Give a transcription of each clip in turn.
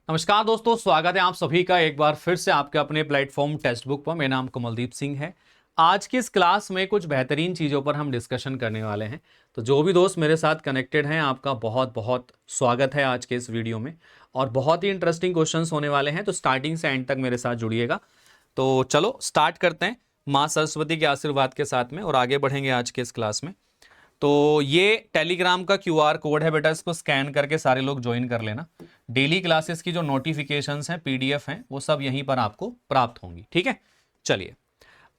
नमस्कार दोस्तों, स्वागत है आप सभी का एक बार फिर से आपके अपने प्लेटफॉर्म टेक्स्ट बुक पर। मेरा नाम कमलदीप सिंह है। आज की इस क्लास में कुछ बेहतरीन चीज़ों पर हम डिस्कशन करने वाले हैं। तो जो भी दोस्त मेरे साथ कनेक्टेड हैं, आपका बहुत बहुत स्वागत है आज के इस वीडियो में। और बहुत ही इंटरेस्टिंग क्वेश्चंस होने वाले हैं, तो स्टार्टिंग से एंड तक मेरे साथ जुड़िएगा। तो चलो स्टार्ट करते हैं माँ सरस्वती के आशीर्वाद के साथ में और आगे बढ़ेंगे आज के इस क्लास में। तो ये टेलीग्राम का क्यूआर कोड है बेटा, इसको स्कैन करके सारे लोग ज्वाइन कर लेना। डेली क्लासेस की जो नोटिफिकेशंस हैं, पीडीएफ हैं, वो सब यहीं पर आपको प्राप्त होंगी। ठीक है, चलिए।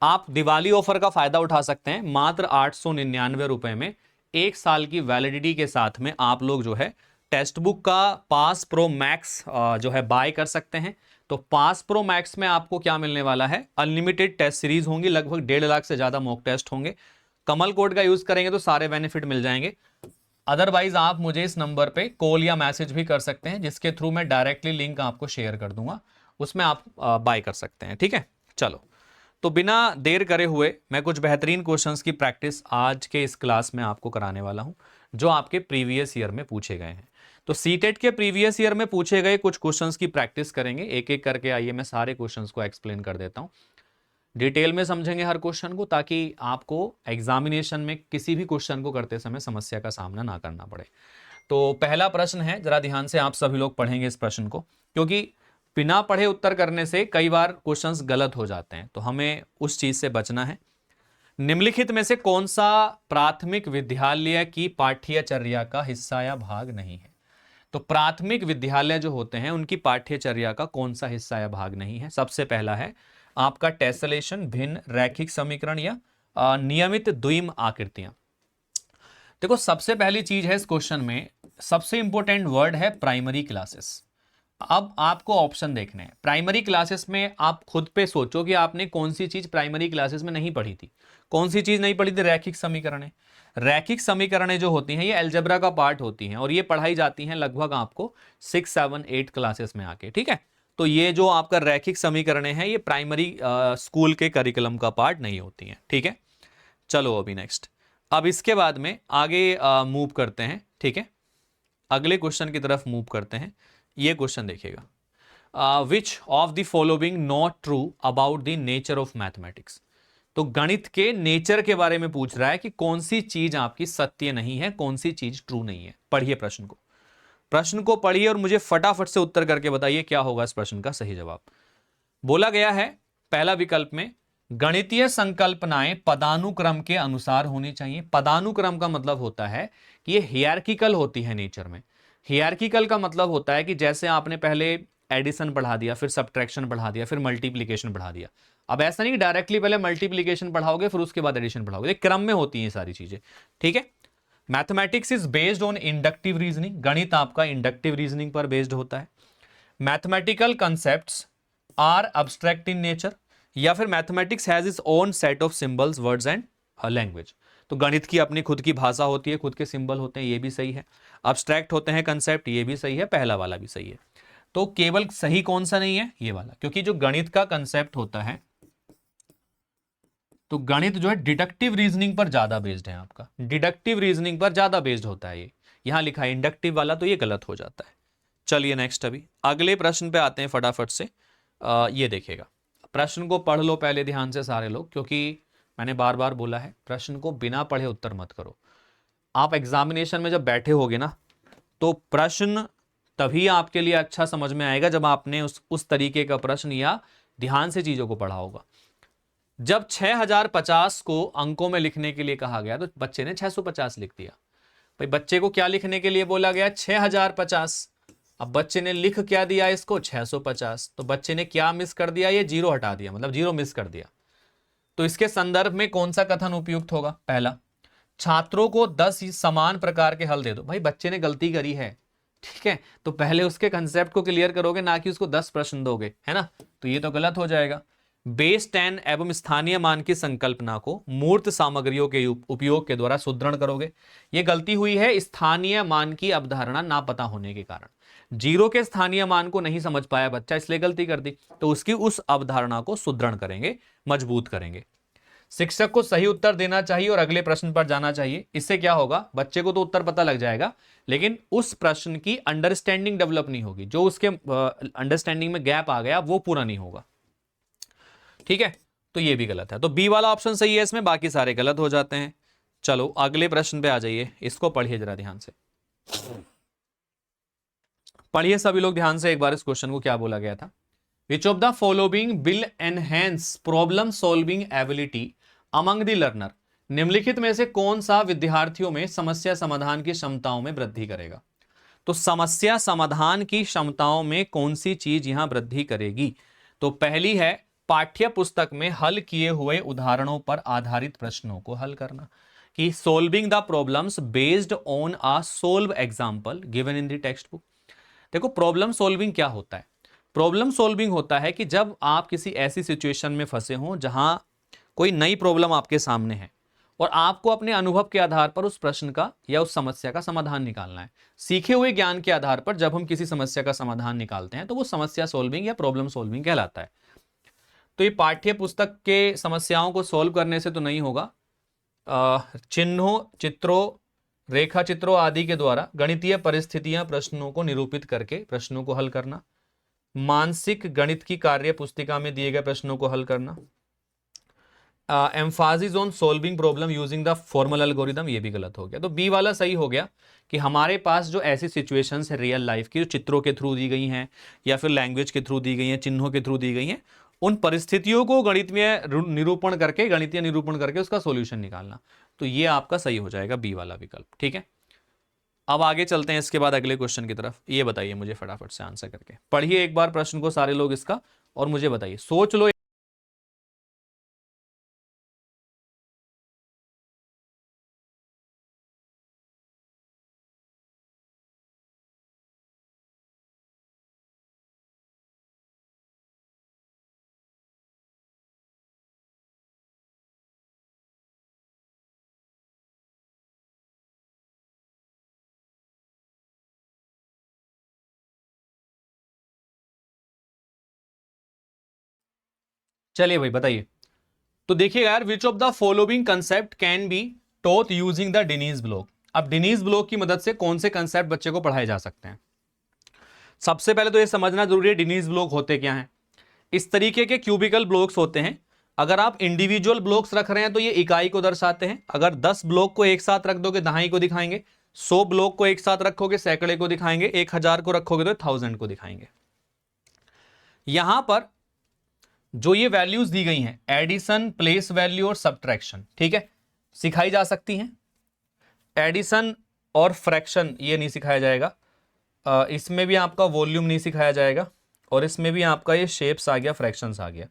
आप दिवाली ऑफर का फायदा उठा सकते हैं। मात्र 899 रुपए में 1 साल की वैलिडिटी के साथ में आप लोग जो है टेक्स्ट बुक का पास प्रो मैक्स जो है बाय कर सकते हैं। तो पास प्रो मैक्स में आपको क्या मिलने वाला है? अनलिमिटेड टेस्ट सीरीज होंगी, लगभग 1.5 लाख से ज्यादा मॉक टेस्ट होंगे। कमल कोड का यूज करेंगे तो सारे बेनिफिट मिल जाएंगे। अदरवाइज आप मुझे इस नंबर पे कॉल या मैसेज भी कर सकते हैं, जिसके थ्रू मैं डायरेक्टली लिंक आपको शेयर कर दूंगा, उसमें आप बाय कर सकते हैं। ठीक है, चलो। तो बिना देर करे हुए मैं कुछ बेहतरीन क्वेश्चंस की प्रैक्टिस आज के इस क्लास में आपको कराने वाला हूं, जो आपके प्रीवियस ईयर में पूछे गए हैं। तो सीटेट के प्रीवियस ईयर में पूछे गए कुछ क्वेश्चंस की प्रैक्टिस करेंगे एक एक करके। आइए मैं सारे क्वेश्चंस को एक्सप्लेन कर देता हूं, डिटेल में समझेंगे हर क्वेश्चन को, ताकि आपको एग्जामिनेशन में किसी भी क्वेश्चन को करते समय समस्या का सामना ना करना पड़े। तो पहला प्रश्न है, जरा ध्यान से आप सभी लोग पढ़ेंगे इस प्रश्न को, क्योंकि बिना पढ़े उत्तर करने से कई बार क्वेश्चंस गलत हो जाते हैं, तो हमें उस चीज से बचना है। निम्नलिखित में से कौन सा प्राथमिक विद्यालय की पाठ्यचर्या का हिस्सा या भाग नहीं है? तो प्राथमिक विद्यालय जो होते हैं उनकी पाठ्यचर्या का कौन सा हिस्सा या भाग नहीं है? सबसे पहला है आपका टेसलेशन, भिन्न रैखिक समीकरण या नियमित द्विम आकृतियां। देखो, सबसे पहली चीज है इस क्वेश्चन में, सबसे इंपॉर्टेंट वर्ड है प्राइमरी क्लासेस। अब आपको ऑप्शन देखने हैं। प्राइमरी क्लासेस में आप खुद पे सोचो कि आपने कौन सी चीज प्राइमरी क्लासेस में नहीं पढ़ी थी। कौन सी चीज नहीं पढ़ी थी? रैखिक समीकरणें। रैखिक समीकरणें जो होती हैं ये अलजेब्रा का पार्ट होती हैं, और ये पढ़ाई जाती हैं लगभग आपको 6, 7, 8 क्लासेस में आके। ठीक है, तो ये जो आपका रैखिक समीकरणें हैं ये प्राइमरी स्कूल के करिकुलम का पार्ट नहीं होती हैं। ठीक है, चलो अभी नेक्स्ट। अब इसके बाद में आगे मूव करते हैं। ठीक है, अगले क्वेश्चन की तरफ मूव करते हैं। ये क्वेश्चन देखिएगा, which of the following not true about the nature of mathematics. तो गणित के नेचर के बारे में पूछ रहा है कि कौन सी चीज आपकी सत्य नहीं है, कौन सी चीज ट्रू नहीं है। पढ़िए प्रश्न को, प्रश्न को पढ़िए और मुझे फटाफट से उत्तर करके बताइए क्या होगा इस प्रश्न का सही जवाब। बोला गया है पहला विकल्प में, गणितीय संकल्पनाएं पदानुक्रम के अनुसार होनी चाहिए। पदानुक्रम का मतलब होता है कि ये हियरर्किकल होती है नेचर में। हियरर्किकल का मतलब होता है कि जैसे आपने पहले एडिशन पढ़ा दिया, फिर सब्ट्रैक्शन पढ़ा दिया, फिर मल्टीप्लिकेशन पढ़ा दिया। अब ऐसा नहीं कि डायरेक्टली पहले मल्टीप्लिकेशन पढ़ाओगे फिर उसके बाद एडिशन पढ़ाओगे, क्रम में होती हैं सारी चीजें। ठीक है, mathematics is based on inductive reasoning. गणित आपका इंडक्टिव रीजनिंग पर बेस्ड होता है। Mathematical concepts are abstract in nature, या फिर mathematics has its own set of symbols, words and language. तो गणित की अपनी खुद की भाषा होती है, खुद के सिंबल होते हैं, ये भी सही है। अब्स्ट्रैक्ट होते हैं कंसेप्ट, ये भी सही है। पहला वाला भी सही है। तो केवल सही कौन सा नहीं है? ये वाला, क्योंकि जो गणित का कंसेप्ट होता है, तो गणित जो है डिडक्टिव रीजनिंग पर ज्यादा बेस्ड है। आपका डिडक्टिव रीजनिंग पर ज्यादा बेस्ड होता है। ये यहां लिखा है इंडक्टिव वाला, तो ये गलत हो जाता है। चलिए नेक्स्ट, अभी अगले प्रश्न पे आते हैं फटाफट से। ये देखिएगा, प्रश्न को पढ़ लो पहले ध्यान से सारे लोग, क्योंकि मैंने बार बार बोला है प्रश्न को बिना पढ़े उत्तर मत करो। आप एग्जामिनेशन में जब बैठे होगे ना, तो प्रश्न तभी आपके लिए अच्छा समझ में आएगा जब आपने उस तरीके का प्रश्न या ध्यान से चीजों को पढ़ा होगा। जब 6050 को अंकों में लिखने के लिए कहा गया तो बच्चे ने 650 लिख दिया। भाई बच्चे को क्या लिखने के लिए बोला गया? 6050। अब बच्चे ने लिख क्या दिया इसको? 650। तो बच्चे ने क्या मिस कर दिया? ये जीरो हटा दिया, मतलब जीरो मिस कर दिया। तो इसके संदर्भ में कौन सा कथन उपयुक्त होगा? पहला, छात्रों को 10 समान प्रकार के हल दे दो। भाई बच्चे ने गलती करी है, ठीक है, तो पहले उसके कंसेप्ट को क्लियर करोगे, ना कि उसको 10 प्रश्न दोगे, है ना? तो ये तो गलत हो जाएगा। बेस 10 एवं स्थानीय मान की संकल्पना को मूर्त सामग्रियों के उपयोग के द्वारा सुदृढ़ करोगे। ये गलती हुई है स्थानीय मान की अवधारणा ना पता होने के कारण। जीरो के स्थानीय मान को नहीं समझ पाया बच्चा, इसलिए गलती कर दी। तो उसकी उस अवधारणा को सुदृढ़ करेंगे, मजबूत करेंगे। शिक्षक को सही उत्तर देना चाहिए और अगले प्रश्न पर जाना चाहिए। इससे क्या होगा, बच्चे को तो उत्तर पता लग जाएगा, लेकिन उस प्रश्न की अंडरस्टैंडिंग डेवलप नहीं होगी, जो उसके अंडरस्टैंडिंग में गैप आ गया वो पूरा नहीं होगा। ठीक है, तो ये भी गलत है। तो बी वाला ऑप्शन सही है इसमें, बाकी सारे गलत हो जाते हैं। चलो अगले प्रश्न पे आ जाइए, इसको पढ़िए जरा ध्यान से, पढ़िए सभी लोग ध्यान से एक बार इस क्वेश्चन को, क्या बोला गया था। Which of the following will enhance problem solving ability among the learner, निम्नलिखित में से कौन सा विद्यार्थियों में समस्या समाधान की क्षमताओं में वृद्धि करेगा। तो समस्या समाधान की क्षमताओं में कौन सी चीज यहां वृद्धि करेगी, तो पहली है पाठ्य पुस्तक में हल किए हुए उदाहरणों पर आधारित प्रश्नों को हल करना, कि solving the problems based on a solve example given in the text book. देखो प्रॉब्लम सॉल्विंग क्या होता है, प्रॉब्लम सॉल्विंग होता है कि जब आप किसी ऐसी सिचुएशन में फंसे हो जहां कोई नई प्रॉब्लम आपके सामने है और आपको अपने अनुभव के आधार पर उस प्रश्न का या उस समस्या का समाधान निकालना है। सीखे हुए ज्ञान के आधार पर जब हम किसी समस्या का समाधान निकालते हैं तो वो समस्या सॉल्विंग या प्रॉब्लम सॉल्विंग कहलाता है। तो ये पाठ्य पुस्तक के समस्याओं को सॉल्व करने से तो नहीं होगा, चिन्हों, चित्रों, रेखा चित्रों आदि के द्वारा गणितीय परिस्थितियां प्रश्नों को निरूपित करके प्रश्नों को हल करना, मानसिक गणित की कार्य पुस्तिका में दिए गए प्रश्नों को हल करना, Mphasis on solving problem using the formal algorithm, ये भी गलत हो गया। तो बी वाला सही हो गया कि हमारे पास जो ऐसी सिचुएशंस है रियल लाइफ की, जो चित्रों के थ्रू दी गई हैं या फिर लैंग्वेज के थ्रू दी गई हैं, चिन्हों के थ्रू दी गई हैं, उन परिस्थितियों को गणित में निरूपण करके, गणितीय निरूपण करके उसका सॉल्यूशन निकालना, तो ये आपका सही हो जाएगा बी वाला विकल्प। ठीक है, अब आगे चलते हैं इसके बाद अगले क्वेश्चन की तरफ। ये बताइए मुझे फटाफट से आंसर करके, पढ़िए एक बार प्रश्न को सारे लोग इसका, और मुझे बताइए, सोच लो। चलिए भाई बताइए। तो देखिएगा यार, which of the following concept can be taught using the Denise block. अब डिनीज ब्लॉक की मदद से कौन से कंसेप्ट बच्चे को पढ़ाए जा सकते हैं। सबसे पहले तो ये समझना जरूरी है डिनीज ब्लॉक होते क्या हैं। इस तरीके के क्यूबिकल ब्लॉक्स होते हैं। अगर आप इंडिविजुअल ब्लॉक्स रख रहे हैं तो ये इकाई को दर्शाते हैं। अगर 10 ब्लॉक को एक साथ रख दोगे दहाई को दिखाएंगे, 100 ब्लॉक को एक साथ रखोगे सैकड़े को दिखाएंगे, 1000 को रखोगे तो 1000 को दिखाएंगे। यहां पर जो ये वैल्यूज दी गई हैं, एडिशन, प्लेस वैल्यू और सब्ट्रैक्शन, ठीक है, सिखाई जा सकती हैं। एडिशन और फ्रैक्शन ये नहीं सिखाया जाएगा, इसमें भी आपका वॉल्यूम नहीं सिखाया जाएगा, और इसमें भी आपका ये शेप्स आ गया, फ्रैक्शंस आ गया।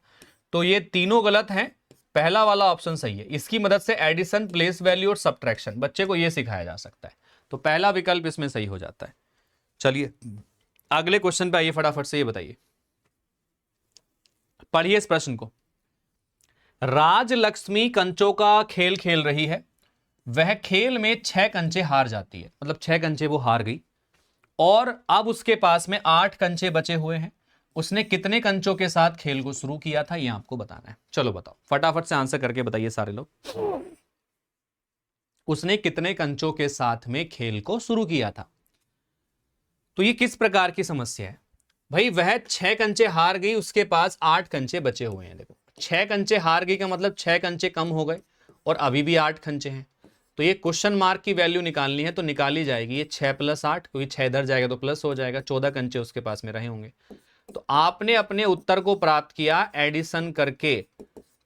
तो ये तीनों गलत हैं, पहला वाला ऑप्शन सही है। इसकी मदद से एडिशन, प्लेस वैल्यू और सब्ट्रैक्शन बच्चे को ये सिखाया जा सकता है, तो पहला विकल्प इसमें सही हो जाता है। चलिए अगले क्वेश्चन पे आइए, फटाफट से ये बताइए, पढ़िए इस प्रश्न को। राजलक्ष्मी कंचों का खेल खेल रही है, वह खेल में 6 कंचे हार जाती है, मतलब 6 कंचे वो हार गई, और अब उसके पास में 8 कंचे बचे हुए हैं। उसने कितने कंचों के साथ खेल को शुरू किया था, यह आपको बताना है। चलो बताओ, फटाफट से आंसर करके बताइए सारे लोग। उसने कितने कंचों के साथ में खेल को शुरू किया था। तो ये किस प्रकार की समस्या है भाई, वह 6 कंचे हार गई, उसके पास 8 कंचे बचे हुए हैं। देखो 6 कंचे हार गई का मतलब 6 कंचे कम हो गए और अभी भी 8 कंचे हैं। तो ये क्वेश्चन मार्क की वैल्यू निकालनी है तो निकाली जाएगी, ये 6 + 8, क्योंकि 6 इधर जाएगा तो प्लस हो जाएगा, 14 कंचे उसके पास में रहे होंगे। तो आपने अपने उत्तर को प्राप्त किया एडिशन करके,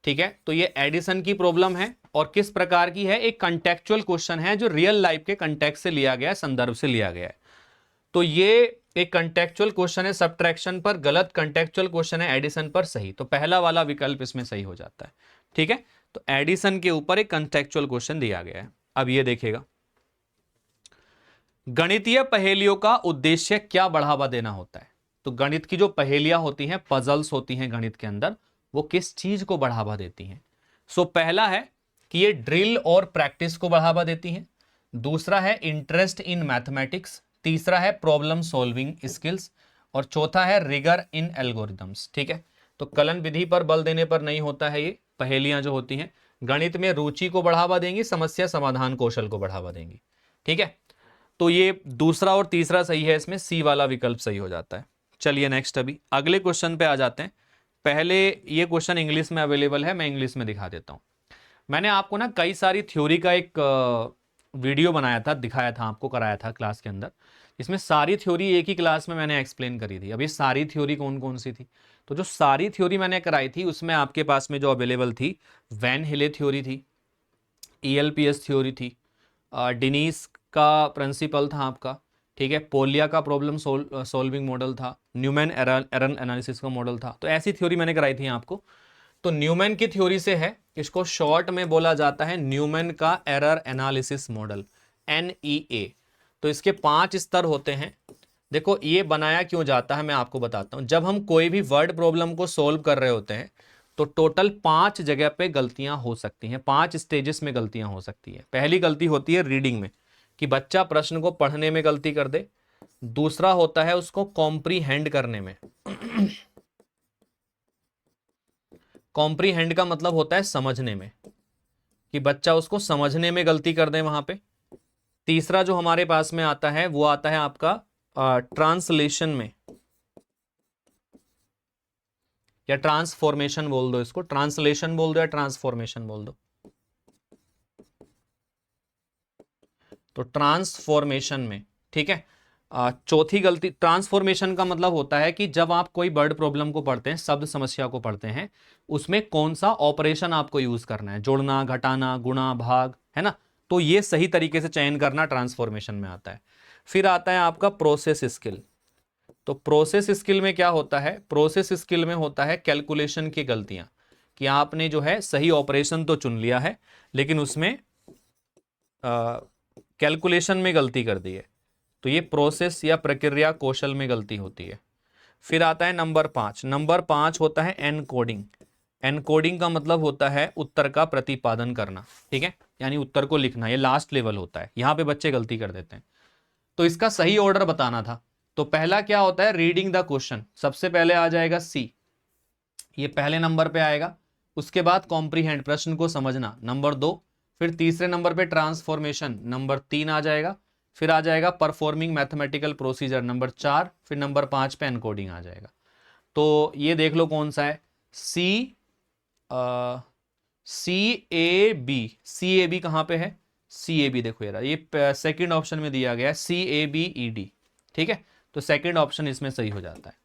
ठीक है। तो ये एडिशन की प्रॉब्लम है, और किस प्रकार की है, एक कंटेक्चुअल क्वेश्चन है जो रियल लाइफ के कंटेक्स्ट से लिया गया है, संदर्भ से लिया गया है। तो ये एक कंटेक्चुअल क्वेश्चन है सब्ट्रैक्शन पर, गलत कंटेक्चुअल क्वेश्चन है एडिशन पर सही। तो पहला वाला विकल्प इसमें सही हो जाता है, ठीक है। तो एडिशन के ऊपर एक कंटेक्चुअल क्वेश्चन दिया गया है। अब ये देखिएगा, गणितीय पहेलियों का उद्देश्य क्या बढ़ावा देना होता है। तो गणित की जो पहेलियां होती हैं, पजल्स होती हैं गणित के अंदर, वो किस चीज को बढ़ावा देती हैं। सो पहला है कि ये ड्रिल और प्रैक्टिस को बढ़ावा देती हैं। दूसरा है इंटरेस्ट इन मैथमेटिक्स। तीसरा है प्रॉब्लम सॉल्विंग स्किल्स, और चौथा है रिगर इन एल्गोरिथम्स, ठीक है। तो कलन विधि पर बल देने पर नहीं होता है, ये पहेलियां जो होती हैं गणित में रुचि को बढ़ावा देंगी, समस्या समाधान कौशल को बढ़ावा देंगी। ठीक है, तो ये दूसरा और तीसरा सही है, इसमें सी वाला विकल्प सही हो जाता है। चलिए नेक्स्ट अभी अगले क्वेश्चन पे आ जाते हैं। पहले ये क्वेश्चन इंग्लिश में अवेलेबल है, मैं इंग्लिश में दिखा देता हूं। मैंने आपको ना कई सारी थ्योरी का एक वीडियो बनाया था, दिखाया था आपको, कराया था क्लास के अंदर। इसमें सारी थ्योरी एक ही क्लास में मैंने एक्सप्लेन करी थी। अभी सारी थ्योरी कौन कौन सी थी, तो जो सारी थ्योरी मैंने कराई थी उसमें आपके पास में जो अवेलेबल थी, वैन हिले थ्योरी थी, ELPS थ्योरी थी, डिनीस का प्रिंसिपल था आपका, ठीक है, पोलिया का प्रॉब्लम सॉल्विंग मॉडल था, न्यूमैन एरर एनालिसिस का मॉडल था। तो ऐसी थ्योरी मैंने कराई थी आपको। तो न्यूमैन की थ्योरी से है, इसको शॉर्ट में बोला जाता है न्यूमैन का एरर एनालिसिस मॉडल, NEA। तो इसके 5 स्तर होते हैं। देखो ये बनाया क्यों जाता है मैं आपको बताता हूं। जब हम कोई भी वर्ड प्रॉब्लम को सोल्व कर रहे होते हैं तो टोटल 5 जगह पे गलतियां हो सकती हैं, 5 स्टेजेस में गलतियां हो सकती है। पहली गलती होती है रीडिंग में, कि बच्चा प्रश्न को पढ़ने में गलती कर दे। दूसरा होता है उसको कॉम्प्रीहेंड करने में। कॉम्प्रीहेंड का मतलब होता है समझने में, कि बच्चा उसको समझने में गलती कर दे वहां पे। तीसरा जो हमारे पास में आता है वो आता है आपका ट्रांसलेशन में, या ट्रांसफॉर्मेशन बोल दो इसको, ट्रांसलेशन बोल दो या ट्रांसफॉर्मेशन बोल दो। तो ट्रांसफॉर्मेशन में, ठीक है। चौथी गलती, ट्रांसफॉर्मेशन का मतलब होता है कि जब आप कोई वर्ड प्रॉब्लम को पढ़ते हैं, शब्द समस्या को पढ़ते हैं, उसमें कौन सा ऑपरेशन आपको यूज करना है, जोड़ना, घटाना, गुणा, भाग, है ना। तो ये सही तरीके से चयन करना ट्रांसफॉर्मेशन में आता है। फिर आता है आपका प्रोसेस स्किल। तो प्रोसेस स्किल में क्या होता है, प्रोसेस स्किल में होता है कैलकुलेशन की गलतियां, कि आपने जो है सही ऑपरेशन तो चुन लिया है लेकिन उसमें कैलकुलेशन में गलती कर दी है, तो ये प्रोसेस या प्रक्रिया कौशल में गलती होती है। फिर आता है नंबर 5। नंबर 5 होता है एनकोडिंग। एनकोडिंग का मतलब होता है उत्तर का प्रतिपादन करना, ठीक है, यानी उत्तर को लिखना। ये लास्ट लेवल होता है, यहां पे बच्चे गलती कर देते हैं। तो इसका सही ऑर्डर बताना था। तो पहला क्या होता है, रीडिंग द क्वेश्चन, सबसे पहले आ जाएगा सी, ये पहले नंबर पे आएगा। उसके बाद कॉम्प्रीहेंड, प्रश्न को समझना, नंबर 2। फिर तीसरे नंबर पे ट्रांसफॉर्मेशन, नंबर 3 आ जाएगा। फिर आ जाएगा परफॉर्मिंग मैथमेटिकल प्रोसीजर, नंबर 4। फिर नंबर 5 पे एनकोडिंग आ जाएगा। तो ये देख लो कौन सा है, CAB कहां पे है, CAB देखो यार, ये सेकंड ऑप्शन में दिया गया है, CABED, ठीक है। तो सेकंड ऑप्शन इसमें सही हो जाता है।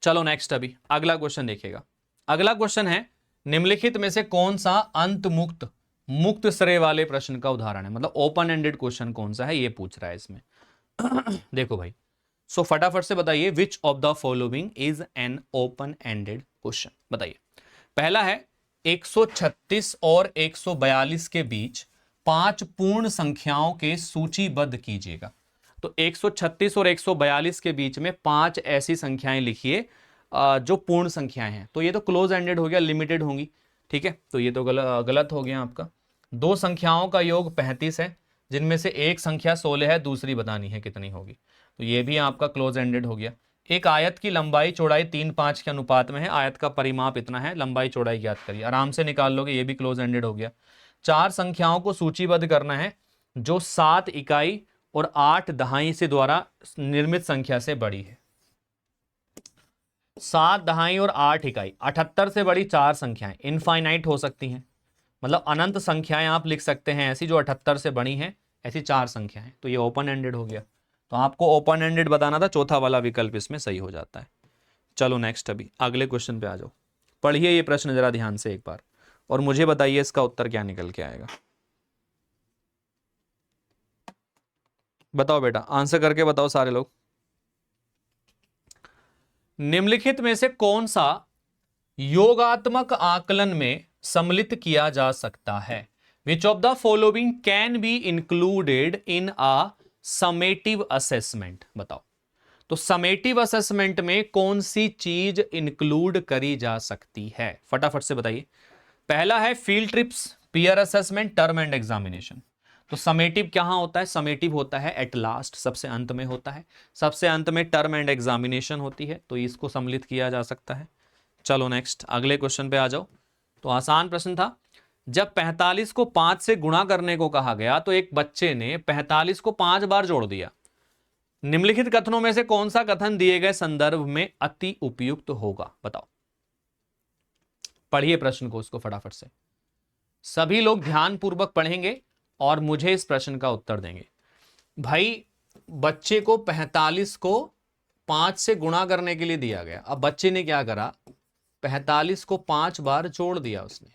चलो नेक्स्ट अभी अगला क्वेश्चन देखिएगा। अगला क्वेश्चन है, निम्नलिखित में से कौन सा अंत मुक्त श्रेय वाले प्रश्न का उदाहरण है, मतलब ओपन एंडेड क्वेश्चन कौन सा है ये पूछ रहा है इसमें। देखो भाई, सो फटाफट से बताइए, which of the following is an open ended question, बताइए। पहला है 136 और 142 के बीच 5 पूर्ण संख्याओं के सूचीबद्ध कीजिएगा। तो 136 और 142 के बीच में 5 ऐसी संख्याएं लिखिए जो पूर्ण संख्याएं हैं। तो ये तो क्लोज एंडेड हो गया, लिमिटेड होंगी, ठीक है। तो ये तो गलत हो गया आपका। 2 संख्याओं का योग 35 है, जिनमें से एक संख्या 16 है, दूसरी बतानी है कितनी होगी। तो ये भी आपका क्लोज एंडेड हो गया। एक आयत की लंबाई चौड़ाई 3:5 के अनुपात में है, आयत का परिमाप इतना है, लंबाई चौड़ाई ज्ञात करिए, आराम से निकाल लोगे, ये भी क्लोज एंडेड हो गया। 4 संख्याओं को सूचीबद्ध करना है जो 7 इकाई और 8 दहाई से द्वारा निर्मित संख्या से बड़ी है। 7 दहाई और 8 इकाई, 78 से बड़ी 4 संख्याएं इनफाइनाइट हो सकती हैं, मतलब अनंत संख्याएं आप लिख सकते हैं ऐसी जो 78 से बड़ी हैं, ऐसी 4 संख्याएं। तो ये ओपन एंडेड हो गया। तो आपको ओपन एंडेड बताना था, चौथा वाला विकल्प इसमें सही हो जाता है। चलो नेक्स्ट अभी अगले क्वेश्चन पे आ जाओ। पढ़िए ये प्रश्न जरा ध्यान से एक बार और मुझे बताइए इसका उत्तर क्या निकल के आएगा। बताओ बेटा, आंसर करके बताओ सारे लोग। निम्नलिखित में से कौन सा योगात्मक आकलन में सम्मिलित किया जा सकता है? Which of the following can be included in a summative assessment, बताओ। तो समेटिव असेसमेंट में कौन सी चीज इंक्लूड करी जा सकती है, फटाफट से बताइए। पहला है field trips, peer assessment, term and examination. तो समेटिव कहां होता है, समेटिव होता है एट लास्ट, सबसे अंत में होता है। सबसे अंत में टर्म एंड एग्जामिनेशन होती है, तो इसको सम्मिलित किया जा सकता है। चलो नेक्स्ट अगले क्वेश्चन पे आ जाओ। तो आसान प्रश्न था। जब 45 को 5 से गुणा करने को कहा गया तो एक बच्चे ने 45 को 5 बार जोड़ दिया। निम्नलिखित कथनों में से कौन सा कथन दिए गए संदर्भ में अति उपयुक्त होगा, बताओ। पढ़िए प्रश्न को, उसको फटाफट से सभी लोग ध्यानपूर्वक पढ़ेंगे और मुझे इस प्रश्न का उत्तर देंगे। भाई बच्चे को 45 को 5 से गुणा करने के लिए दिया गया। अब बच्चे ने क्या करा, 45 को 5 बार जोड़ दिया उसने।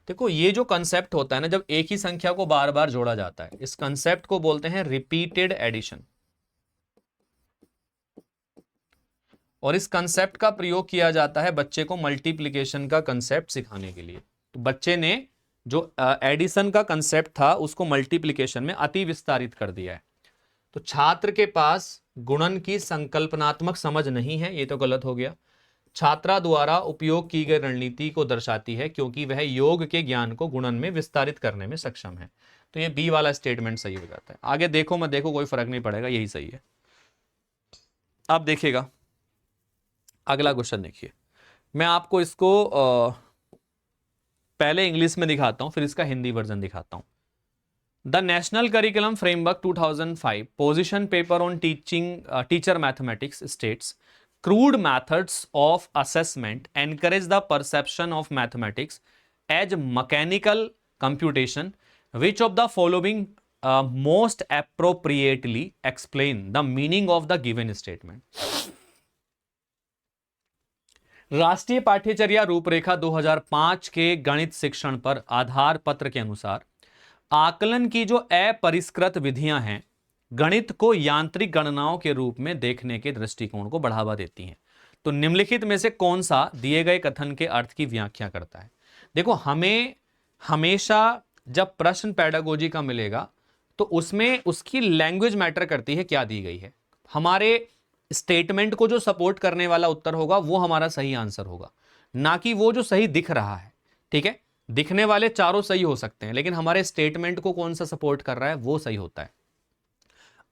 देखो ये जो कंसेप्ट होता है ना, जब एक ही संख्या को बार बार जोड़ा जाता है, इस कंसेप्ट को बोलते हैं रिपीटेड एडिशन। और इस कंसेप्ट का प्रयोग किया जाता है बच्चे को मल्टीप्लिकेशन का कंसेप्ट सिखाने के लिए। तो बच्चे ने जो एडिशन का कंसेप्ट था उसको मल्टीप्लिकेशन में अति विस्तारित कर दिया है। तो छात्र के पास गुणन की संकल्पनात्मक समझ नहीं है, ये तो गलत हो गया। छात्रा द्वारा उपयोग की गई रणनीति को दर्शाती है क्योंकि वह योग के ज्ञान को गुणन में विस्तारित करने में सक्षम है। तो ये बी वाला स्टेटमेंट सही हो जाता है। आगे देखो मत देखो कोई फर्क नहीं पड़ेगा, यही सही है। अब देखिएगा अगला क्वेश्चन, देखिए मैं आपको इसको पहले इंग्लिश में दिखाता हूं फिर इसका हिंदी वर्जन दिखाता हूं। The national curriculum framework 2005 position paper on teacher mathematics states crude methods of assessment encourage the perception of mathematics as mechanical computation. Which of the following most appropriately explain the meaning of the given statement? राष्ट्रीय पाठ्यचर्या रूपरेखा 2005 के गणित शिक्षण पर आधार पत्र के अनुसार आकलन की जो अपरिष्कृत विधियां हैं गणित को यांत्रिक गणनाओं के रूप में देखने के दृष्टिकोण को बढ़ावा देती हैं। तो निम्नलिखित में से कौन सा दिए गए कथन के अर्थ की व्याख्या करता है? देखो हमें हमेशा जब प्रश्न पेडागोजी का मिलेगा तो उसमें उसकी लैंग्वेज मैटर करती है, क्या दी गई है। हमारे स्टेटमेंट को जो सपोर्ट करने वाला उत्तर होगा वो हमारा सही आंसर होगा, ना कि वो जो सही दिख रहा है। ठीक है, दिखने वाले चारों सही हो सकते हैं लेकिन हमारे स्टेटमेंट को कौन सा सपोर्ट कर रहा है वो सही होता है।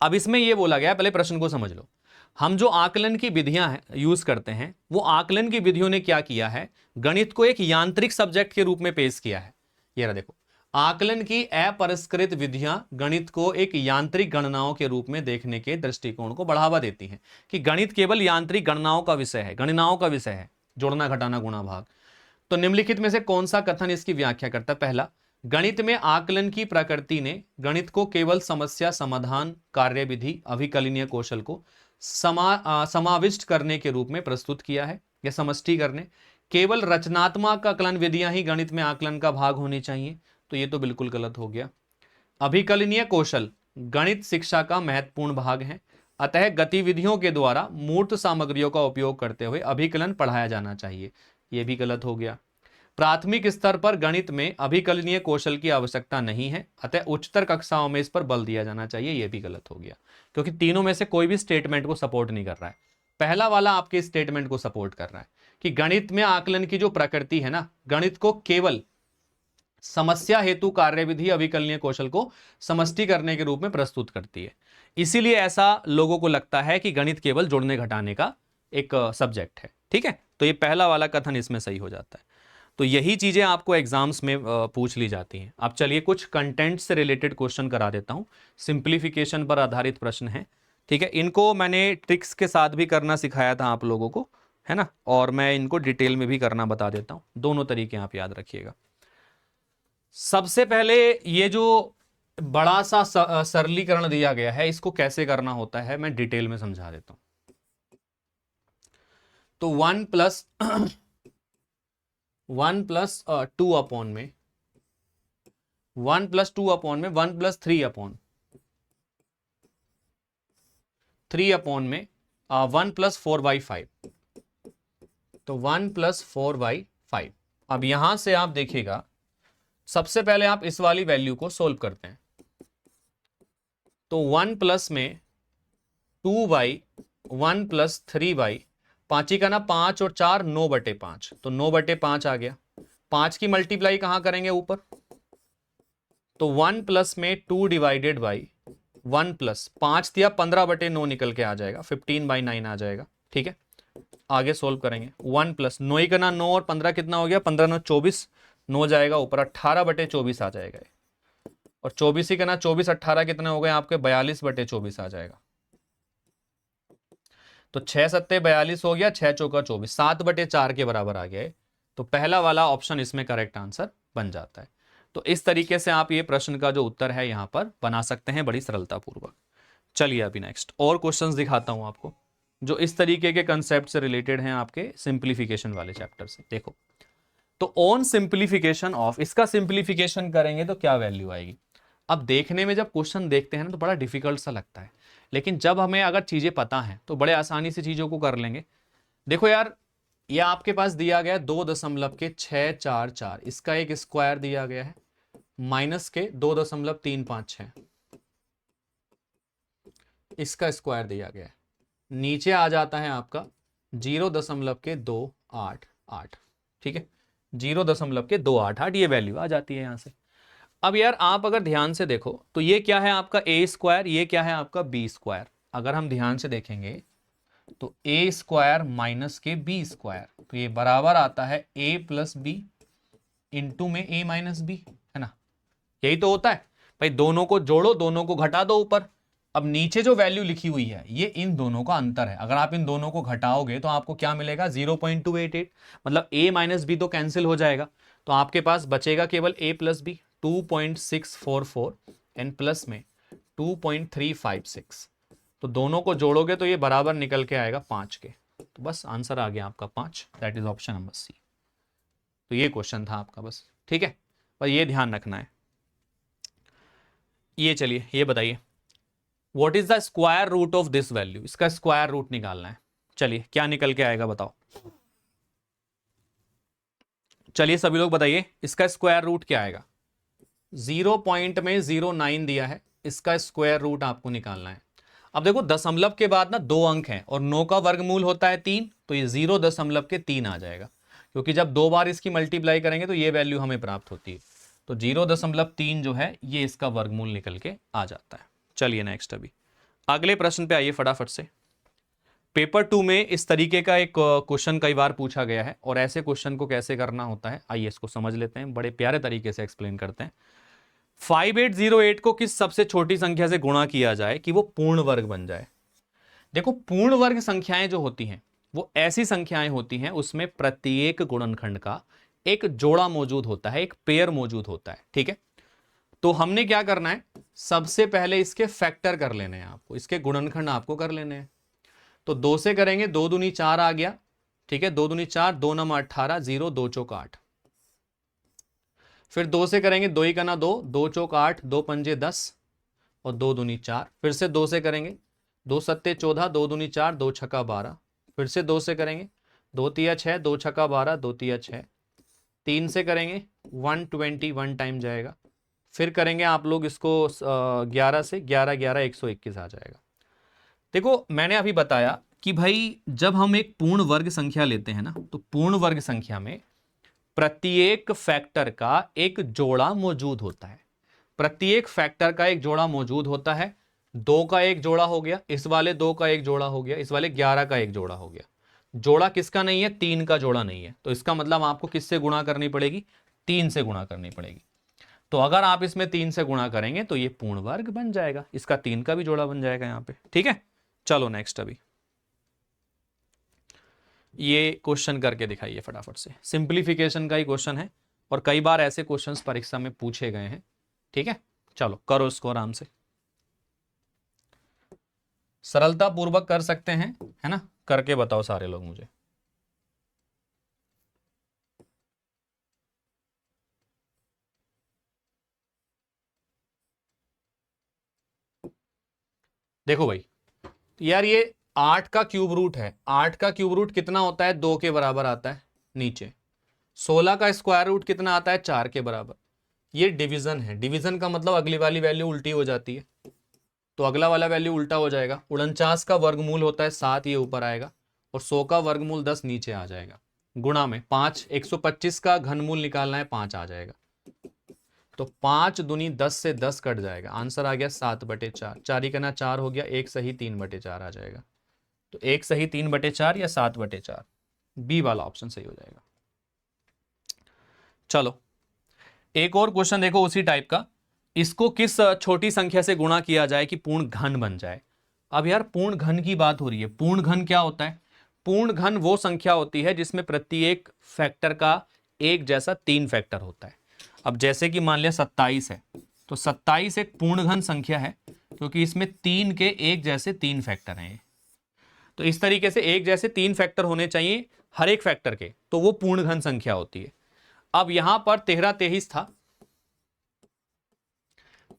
अब इसमें यह बोला गया, पहले प्रश्न को समझ लो। हम जो आकलन की विधियां यूज करते हैं वो आकलन की विधियों ने क्या किया है, गणित को एक यांत्रिक सब्जेक्ट के रूप में पेश किया है। ये रहा देखो, आकलन की अपरिष्कृत विधियां गणित को एक यांत्रिक गणनाओं के रूप में देखने के दृष्टिकोण को बढ़ावा देती हैं कि गणित केवल यांत्रिक गणनाओं का विषय है, गणनाओं का विषय है, जोड़ना घटाना गुणा भाग। तो निम्नलिखित में से कौन सा कथन इसकी व्याख्या करता है? पहला, गणित में आकलन की प्रकृति ने गणित को केवल समस्या समाधान, कार्यविधि, अभिकलनीय कौशल को समाविष्ट करने के रूप में प्रस्तुत किया है या समष्टि करने। केवल रचनात्मक आकलन विधियां ही गणित में आकलन का भाग होनी चाहिए, तो ये तो बिल्कुल गलत हो गया। अभिकलनीय कौशल गणित शिक्षा का महत्वपूर्ण भाग है, अतः गतिविधियों के द्वारा मूर्त सामग्रियों का उपयोग करते हुए अभिकलन पढ़ाया जाना चाहिए, यह भी गलत हो गया। प्राथमिक स्तर पर गणित में अभिकलनीय कौशल की आवश्यकता नहीं है, अतः उच्चतर कक्षाओं में इस पर बल दिया जाना चाहिए, यह भी गलत हो गया, क्योंकि तीनों में से कोई भी स्टेटमेंट को सपोर्ट नहीं कर रहा है। पहला वाला आपके स्टेटमेंट को सपोर्ट कर रहा है कि गणित में आकलन की जो प्रकृति है ना, गणित को केवल समस्या हेतु कार्यविधि, अभिकलनीय कौशल को समष्टि करने के रूप में प्रस्तुत करती है। इसीलिए ऐसा लोगों को लगता है कि गणित केवल जोड़ने घटाने का एक सब्जेक्ट है। ठीक है, तो ये पहला वाला कथन इसमें सही हो जाता है। तो यही चीजें आपको एग्जाम्स में पूछ ली जाती हैं। अब चलिए कुछ कंटेंट से रिलेटेड क्वेश्चन करा देता हूं, सिंप्लीफिकेशन पर आधारित प्रश्न है। ठीक है, इनको मैंने ट्रिक्स के साथ भी करना सिखाया था आप लोगों को, है ना, और मैं इनको डिटेल में भी करना बता देता हूं। दोनों तरीके आप याद रखिएगा। सबसे पहले ये जो बड़ा सा सरलीकरण दिया गया है इसको कैसे करना होता है मैं डिटेल में समझा देता हूं। तो 1 प्लस 2 अपॉन में 1 प्लस 2 अपॉन में 1 प्लस 3 अपॉन 3 अपॉन में 1 प्लस 4/5, तो 1 प्लस 4/5। अब यहां से आप देखिएगा, सबसे पहले आप इस वाली वैल्यू को सोल्व करते हैं। तो 1 प्लस में 2/1 प्लस 3/, 5 का ना 5 और 4 9/5, तो 9/5 आ गया। 5 की मल्टीप्लाई कहां करेंगे? ऊपर। तो 1 प्लस में 2 डिवाइडेड बाई 1 प्लस 5 दिया 15/9 निकल के आ जाएगा, 15/9 आ जाएगा। ठीक है, आगे सोल्व करेंगे। 1 प्लस 9 ही करना, 9 और 15 कितना हो गया, 15 9 24, 9 जाएगा ऊपर, 18/24 आ जाएगा। और 24 ही करना, 24 18 कितने हो गए आपके, 42/24 आ जाएगा। तो 6 सत्ते 42 हो गया, 6 चौका 24, 7/4 के बराबर आ गया। तो पहला वाला ऑप्शन इसमें करेक्ट आंसर बन जाता है। तो इस तरीके से आप ये प्रश्न का जो उत्तर है यहां पर बना सकते हैं बड़ी सरलतापूर्वक। चलिए अभी नेक्स्ट और क्वेश्चंस दिखाता हूं आपको जो इस तरीके के कंसेप्ट से रिलेटेड हैं आपके सिंप्लीफिकेशन वाले चैप्टर से। देखो, तो ऑन सिंप्लीफिकेशन ऑफ, इसका सिंप्लीफिकेशन करेंगे तो क्या वैल्यू आएगी। अब देखने में जब क्वेश्चन देखते हैं ना तो बड़ा डिफिकल्ट सा लगता है, लेकिन जब हमें अगर चीजें पता हैं तो बड़े आसानी से चीजों को कर लेंगे। देखो यार, ये आपके पास दिया गया 2.644, इसका एक स्क्वायर दिया गया है, माइनस के 2.356, इसका स्क्वायर दिया गया है, नीचे आ जाता है आपका 0.288, ठीक है, 0.288 ये वैल्यू आ जाती है यहां से। अब यार आप अगर ध्यान से देखो तो ये क्या है आपका ए स्क्वायर, ये क्या है आपका बी स्क्वायर। अगर हम ध्यान से देखेंगे तो ए स्क्वायर माइनस के बी स्क्वायर, तो ये बराबर आता है ए प्लस बी इंटू में ए माइनस बी, है ना, यही तो होता है भाई। दोनों को जोड़ो, दोनों को घटा दो ऊपर। अब नीचे जो वैल्यू लिखी हुई है ये इन दोनों का अंतर है, अगर आप इन दोनों को घटाओगे तो आपको क्या मिलेगा, 0.288, मतलब a माइनस बी तो कैंसिल हो जाएगा, तो आपके पास बचेगा केवल a plus B, 2.644 and plus में 2.356, तो दोनों को जोड़ोगे तो ये बराबर निकल के आएगा 5 के। तो बस आंसर आ गया आपका 5, that is option number C. तो ये क्वेश्चन था आपका बस, ठीक है, पर ये ध्यान रखना है। ये चलिए ये बताइए, what is the square root of this value, इसका स्क्वायर रूट निकालना है। चलिए क्या निकल के आएगा बताओ, चलिए सभी लोग बताइए इसका स्क्वायर रूट क्या आएगा। 0.09 दिया है, इसका स्क्वायर रूट आपको निकालना है। अब देखो दशमलव के बाद ना 2 अंक हैं और 9 का वर्गमूल होता है 3, तो ये 0.3 आ जाएगा, क्योंकि जब 2 बार इसकी मल्टीप्लाई करेंगे तो ये वैल्यू हमें प्राप्त होती है। तो 0.3 जो है ये इसका वर्गमूल निकल के आ जाता है। चलिए नेक्स्ट, अभी अगले प्रश्न पे आइए फटाफट से। पेपर 2 में इस तरीके का एक क्वेश्चन कई बार पूछा गया है, और ऐसे क्वेश्चन को कैसे करना होता है आइए इसको समझ लेते हैं, बड़े प्यारे तरीके से एक्सप्लेन करते हैं। 5808 को किस सबसे छोटी संख्या से गुणा किया जाए कि वो पूर्ण वर्ग बन जाए। देखो, पूर्ण वर्ग संख्याएं जो होती हैं वो ऐसी संख्याएं होती हैं उसमें प्रत्येक गुणनखंड का एक जोड़ा मौजूद होता है, एक पेयर मौजूद होता है, ठीक है। तो हमने क्या करना है, सबसे पहले इसके फैक्टर कर लेने हैं आपको, इसके गुणनखंड आपको कर लेने हैं। तो 2 से करेंगे, 2 दूनी 4 आ गया, ठीक है, 2 दूनी 4, 2 नम 18, 0 2 चौक 8। फिर 2 से करेंगे, 2 ही करना 2, 2 चौक 8, 2 पंजे 10 और 2 दूनी 4। फिर से 2 से करेंगे, 2 सत्ते 14, 2 दूनी 4, 2 छक्का 12। फिर से 2 से करेंगे, 2 तिया 6, 2 छक्का 12, 2 तिया 6। 3 से करेंगे 121 टाइम जाएगा। फिर करेंगे आप लोग इसको 11 से, 11 11 121 आ जाएगा। देखो मैंने अभी बताया कि भाई जब हम एक पूर्ण वर्ग संख्या लेते हैं ना, तो पूर्ण वर्ग संख्या में प्रत्येक फैक्टर का एक जोड़ा मौजूद होता है, प्रत्येक फैक्टर का एक जोड़ा मौजूद होता है। 2 का एक जोड़ा हो गया, इस वाले 2 का एक जोड़ा हो गया, इस वाले 11 का एक जोड़ा हो गया। जोड़ा किसका नहीं है, 3 का जोड़ा नहीं है, तो इसका मतलब आपको किससे गुणा करनी पड़ेगी, 3 से गुणा करनी पड़ेगी। तो अगर आप इसमें 3 से गुणा करेंगे तो ये पूर्ण वर्ग बन जाएगा, इसका 3 का भी जोड़ा बन जाएगा यहाँ पे, ठीक है। चलो नेक्स्ट, अभी ये क्वेश्चन करके दिखाइए फटाफट से, सिंप्लीफिकेशन का ही क्वेश्चन है और कई बार ऐसे क्वेश्चंस परीक्षा में पूछे गए हैं, ठीक है। चलो करो इसको आराम से, सरलता पूर्वक कर सकते हैं, है ना, करके बताओ सारे लोग मुझे। देखो भाई यार, ये 8 का क्यूब रूट है, 8 का क्यूब रूट कितना होता है, 2 के बराबर आता है नीचे। 16 का स्क्वायर रूट कितना आता है, 4 के बराबर। ये डिवीजन है, डिवीजन का मतलब अगली वाली वैल्यू उल्टी हो जाती है, तो अगला वाला वैल्यू उल्टा हो जाएगा। 49 का वर्गमूल होता है 7, ये ऊपर आएगा, और 100 का वर्गमूल 10 नीचे आ जाएगा। गुणा में 5, 125 का घनमूल निकालना है, 5 आ जाएगा। तो 5 दूनी 10 से 10 कट जाएगा, आंसर आ गया 7/4। 4 ही करना 4 हो गया, 1 सही 3/4 आ जाएगा, तो 1 सही 3/4 या 7/4, बी वाला ऑप्शन सही हो जाएगा। चलो एक और क्वेश्चन देखो उसी टाइप का। इसको किस छोटी संख्या से गुणा किया जाए कि पूर्ण घन बन जाए। अब यार पूर्ण घन की बात हो रही है। पूर्ण घन क्या होता है? पूर्ण घन वो संख्या होती है जिसमें प्रत्येक फैक्टर का एक जैसा 3 फैक्टर होता है। अब जैसे कि मान लिया 27 है, तो 27 एक पूर्ण घन संख्या है क्योंकि इसमें 3 के एक जैसे 3 फैक्टर हैं। तो इस तरीके से एक जैसे 3 फैक्टर होने चाहिए हर एक फैक्टर के, तो वो पूर्ण घन संख्या होती है। अब यहां पर 13 23 था,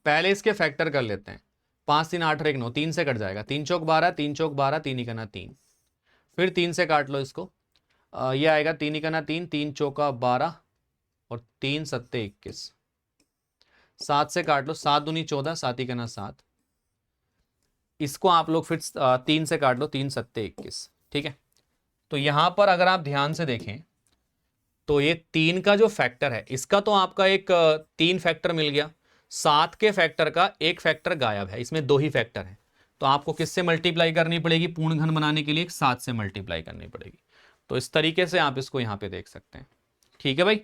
पहले इसके फैक्टर कर लेते हैं। 5 3 8 और 1 9, 3 से कट जाएगा। 3 चौक 12, 3 चौक 12, 3 इकना 3, फिर 3 से काट लो इसको, ये आएगा 3 इकना 3, 3 चौका 12 और 3 सत्ते 21। 7 से काट लो, 7 दूनी 14, 7 इकना 7। इसको आप लोग फिर 3 से काट लो, 3 सत्ते 21। ठीक है, तो यहां पर अगर आप ध्यान से देखें तो ये 3 का जो फैक्टर है इसका तो आपका एक 3 फैक्टर मिल गया। 7 के फैक्टर का एक फैक्टर गायब है, इसमें 2 ही फैक्टर है। तो आपको किससे मल्टीप्लाई करनी पड़ेगी? पूर्ण घन बनाने के लिए 7 से मल्टीप्लाई करनी पड़ेगी। तो इस तरीके से आप इसको यहां पे देख सकते हैं। ठीक है भाई,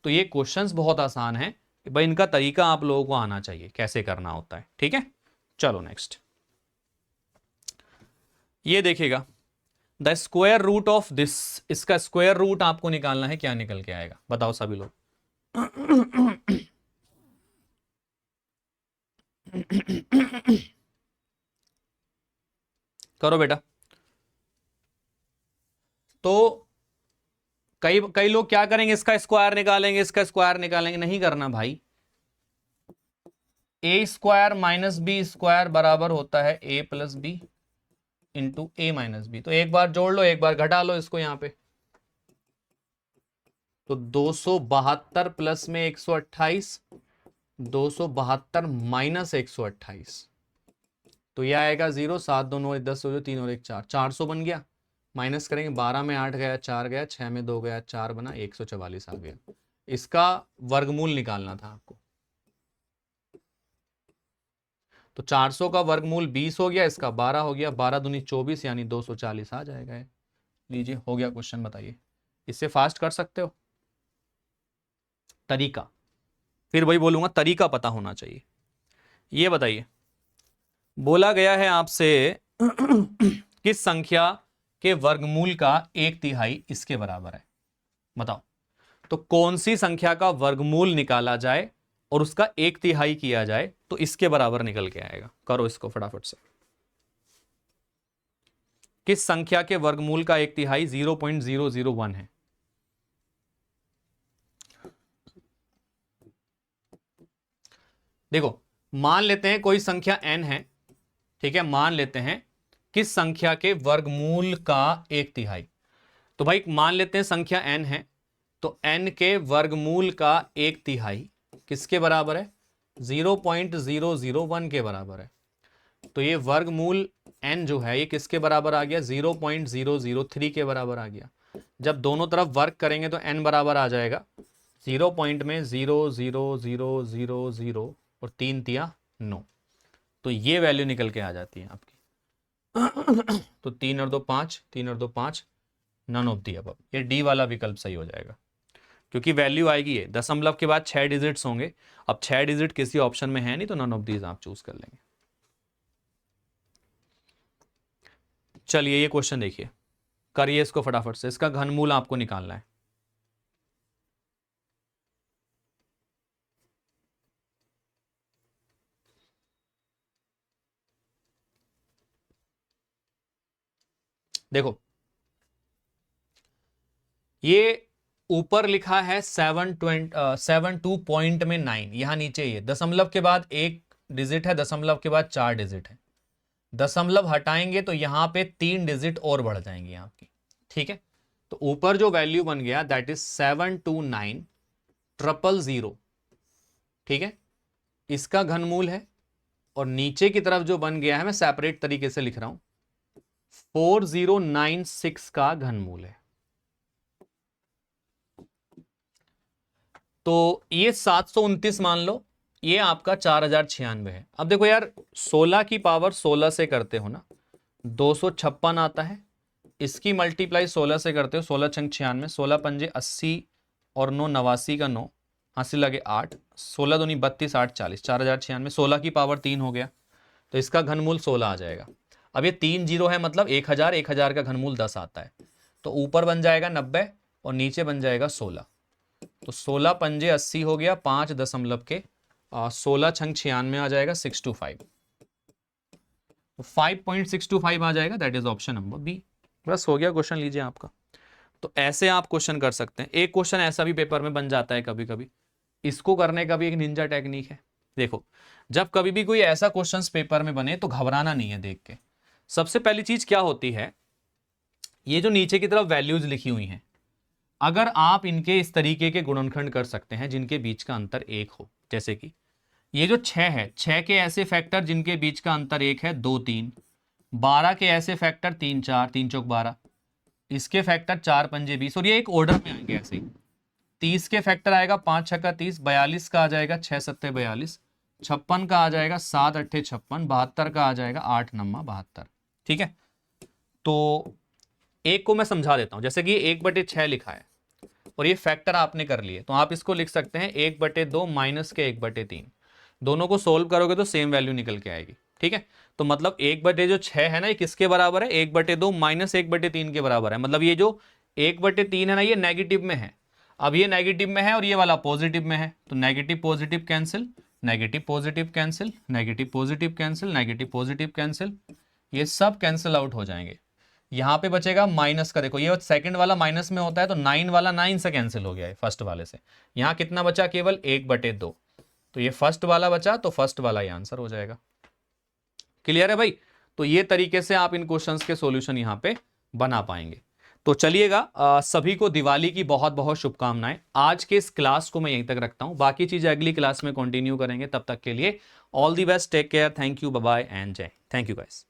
तो ये क्वेश्चंस बहुत आसान है भाई, इनका तरीका आप लोगों को आना चाहिए कैसे करना होता है। ठीक है, चलो नेक्स्ट ये देखिएगा, the square root of this. इसका स्क्वायर रूट आपको निकालना है, क्या निकल के आएगा बताओ सभी लोग। करो बेटा। तो कई कई लोग क्या करेंगे, इसका स्क्वायर निकालेंगे, इसका स्क्वायर निकालेंगे। नहीं करना भाई। ए स्क्वायर माइनस बी स्क्वायर बराबर होता है ए प्लस बी इंटू ए माइनस बी। तो एक बार जोड़ लो, एक बार घटा लो इसको यहां पे। तो 272 प्लस में 128, 272 माइनस 128, तो यह आएगा 0। 7 2 9 10 हो, 3 और 1 4, 400 बन गया। माइनस करेंगे, 12 में 8 गया, 4 गया, 6 में 2 गया, 4 बना, 144 आ गया। इसका वर्गमूल निकालना था आपको। तो 400 का वर्गमूल 20 हो गया, इसका 12 हो गया, 12 दूनी 24 यानी 240 आ जाएगा। लीजिए हो गया क्वेश्चन, बताइए। इससे फास्ट कर सकते हो? तरीका, फिर वही बोलूंगा, तरीका पता होना चाहिए। ये बताइए, बोला गया है आपसे किस संख्या के वर्गमूल का 1/3 इसके बराबर है, बताओ। तो कौन सी संख्या का वर्गमूल निकाला जाए और उसका 1/3 किया जाए तो इसके बराबर निकल के आएगा। करो इसको फटाफट से। किस संख्या के वर्गमूल का 1/3 0.001 है? देखो, मान लेते हैं कोई संख्या n है, ठीक है, मान लेते हैं किस संख्या के वर्गमूल का 1/3। तो भाई मान लेते हैं संख्या n है, तो n के वर्गमूल का 1/3 किसके बराबर है? 0.001 के बराबर है। तो ये वर्गमूल n जो है ये किसके बराबर आ गया? 0.003 के बराबर आ गया। जब दोनों तरफ वर्ग करेंगे तो n बराबर आ जाएगा 0 पॉइंट में 0.00000 और 3 तिया 9। तो ये वैल्यू निकल के आ जाती है आपकी। तो 3 और 2 5, 3 और 2 5, नन ऑफ दी अबव। ये डी वाला विकल्प सही हो जाएगा क्योंकि वैल्यू आएगी ये दशमलव के बाद 6 डिजिट्स होंगे। अब 6 डिजिट किसी ऑप्शन में है नहीं, तो नन ऑफ दीज आप चूज कर लेंगे। चलिए ये क्वेश्चन देखिए, करिए इसको फटाफट से। इसका घनमूल आपको निकालना है। देखो ये ऊपर लिखा है 72.9, यहां नीचे ये दशमलव के बाद 1 डिजिट है, दशमलव के बाद 4 डिजिट है। दशमलव हटाएंगे तो यहां पे 3 डिजिट और बढ़ जाएंगी आपकी। ठीक है, तो ऊपर जो वैल्यू बन गया दैट इज 729000। ठीक है, इसका घनमूल है। और नीचे की तरफ जो बन गया है, मैं सेपरेट तरीके से लिख रहा हूं, 4096 का घनमूल है। तो ये 729 मान लो, ये आपका 4096 है। अब देखो यार 16 की पावर 16 से करते हो ना, 256 आता है, इसकी मल्टीप्लाई 16 से करते हो, 16 छंग 96, 16 पंजे 80 और 9 89 का 9, हासिल लगे 8, 16 दूनी 32, 8 40, 4096, 16 की पावर 3 हो गया, तो इसका घनमूल 16 आ जाएगा। अब ये 3 जीरो है मतलब 1000, 1000 का घनमूल 10 आता है, तो ऊपर बन जाएगा 90 और नीचे बन जाएगा 16, तो 16 पंजे 80 हो गया, 5 दशमलव के 16 छंग 96 आ जाएगा 625, तो 5.625 आ जाएगा, that is option number B. बस हो गया क्वेश्चन, लीजिए आपका। तो ऐसे आप क्वेश्चन कर सकते हैं। एक क्वेश्चन ऐसा भी पेपर में बन जाता है कभी कभी, इसको करने का भी एक निंजा टेक्निक है। देखो, जब कभी भी कोई ऐसा क्वेश्चन पेपर में बने तो घबराना नहीं है देख के। सबसे पहली चीज क्या होती है, ये जो नीचे की तरफ वैल्यूज लिखी हुई हैं, अगर आप इनके इस तरीके के गुणनखंड कर सकते हैं जिनके बीच का अंतर 1 हो, जैसे कि ये जो 6 है, 6 के ऐसे फैक्टर जिनके बीच का अंतर 1 है, 2 3, 12 के ऐसे फैक्टर 3 4, 3 चौक 12, इसके फैक्टर 4 पंजे 20, और ये एक ऑर्डर में आएंगे ऐसे ही। 30 के फैक्टर आएगा 5 छक्का 30, 42 का आ जाएगा 6 सत्ते 42, 56 का आ जाएगा 7 अट्ठे 56, 72 का आ जाएगा 8 नम्मा 72। ठीक है, तो एक को मैं समझा देता हूं, जैसे कि 1/6 लिखा है और ये फैक्टर आपने कर लिए, तो आप इसको लिख सकते हैं 1/2 माइनस के 1/3। दोनों को सोल्व करोगे तो सेम वैल्यू निकल के आएगी। ठीक है, तो मतलब 1/6 है ना, ये किसके बराबर है, 1/2 माइनस 1/3 के बराबर है। मतलब ये जो 1/3 है ना, ये नेगेटिव में है। अब ये नेगेटिव में है और ये वाला पॉजिटिव में है, तो negative positive cancel, negative positive cancel, negative positive cancel, negative positive cancel, ये सब कैंसिल आउट हो जाएंगे। यहां पे बचेगा माइनस का, देखो ये सेकंड वाला माइनस में होता है, तो 9 वाला 9 से कैंसिल हो गया है फर्स्ट वाले से। यहां कितना बचा, केवल 1/2, तो ये फर्स्ट वाला बचा, तो फर्स्ट वाला ही आंसर हो जाएगा। क्लियर है भाई? तो ये तरीके से आप इन क्वेश्चंस के सॉल्यूशन यहां पे बना पाएंगे। तो चलिएगा, सभी को दिवाली की बहुत बहुत शुभकामनाएं। आज के इस क्लास को मैं यहीं तक रखता हूं, बाकी चीजें अगली क्लास में कंटिन्यू करेंगे। तब तक के लिए all the best, take care, thank you, bye bye and जय। Thank you guys.